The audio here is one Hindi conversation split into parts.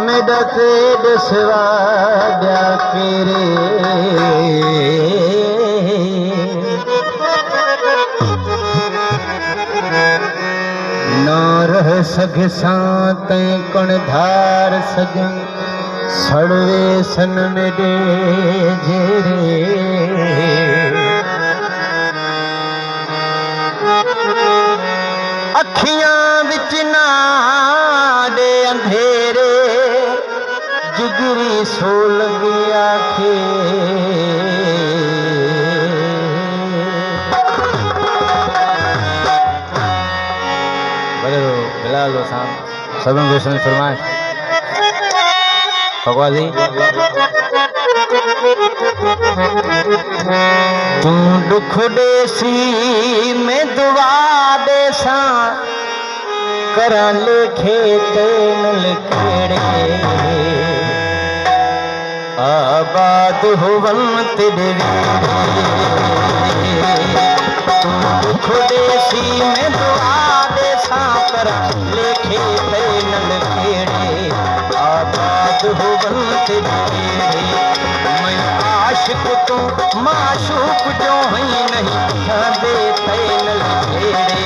मेरा तेरे सिवा क्या करे ना रह सके सात कण धार सजन सड़वे सन मेरे जेरे अखियां विच ना दे अंधेरे जिगरी सोल गया खे लो सब रोशन फरमाए भगवान जी तू दुख देसी में दुआ देसा करा लेखे तेन लिखेड़े आबाद होवन तेरे तू दुख देसी में दुआ देसा करा लेखे तेन लिखेड़े आबाद होवन तेरे मैं आशिक तो माशूक जो ही नहीं दे तेन लिखेड़े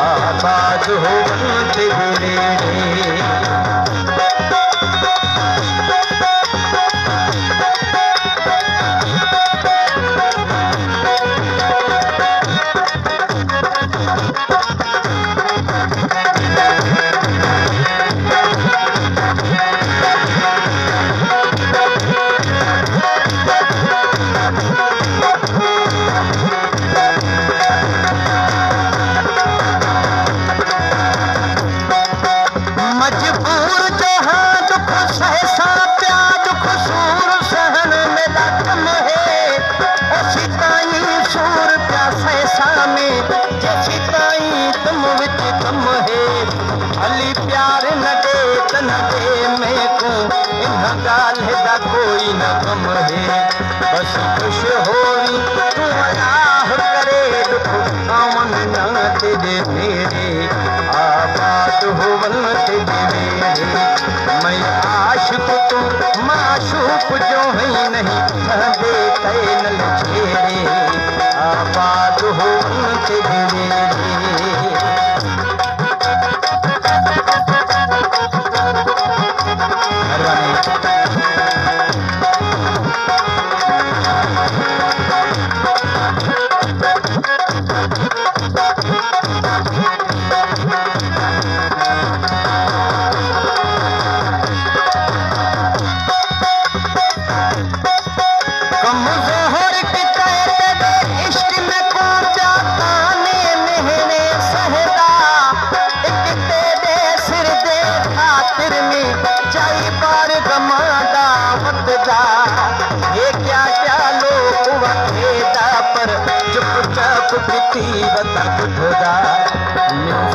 आबाद होवन तेरे कोई न गम है बस खुश होई तू अल्लाह करे दुख आवन न तेरे मेरे आबाद होवन तेरे मेरे मैं आशिक तो माशूक जो है नहीं दे तैन छेड़े आबाद होवन तेरे मेरे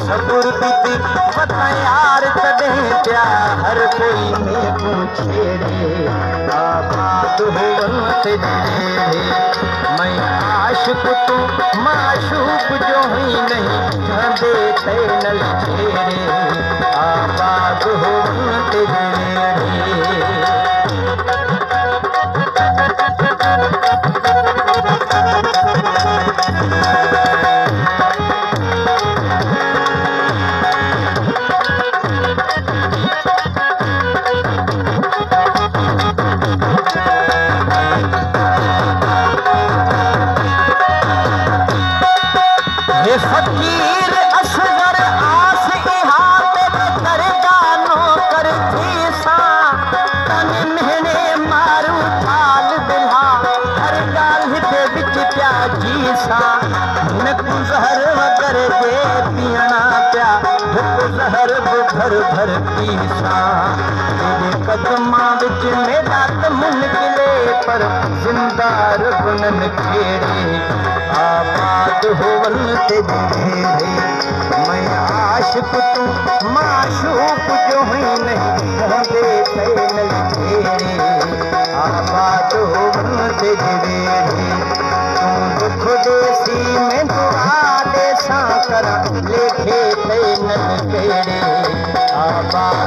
सबुर बीती बता यार तदे प्या हर कोई में पूछेड़े आबाद होवन तेरे मैं आशिक तो माशूक जो ही नहीं दे तैन छेड़े आबाद होवन तेरे फकीर असगर आस इहाते करदा नौकर थीसा तन महने मारू थाल दिला हर गाल दे विच प्या जीसा न गुजहर वगर दे पीना प्या धुप जहर भर भर पीसा तेरे कदमां विच मेरा तमुन किले पर जिंदा रबन खेड़े आबाद होवन तेरे मैं आशिक तू माशूक जो ही नहीं दे तैन छेड़े आबाद होवन तेरे तू दुख देसी में दुआ देसा कर लेखे तैन केड़े आबाद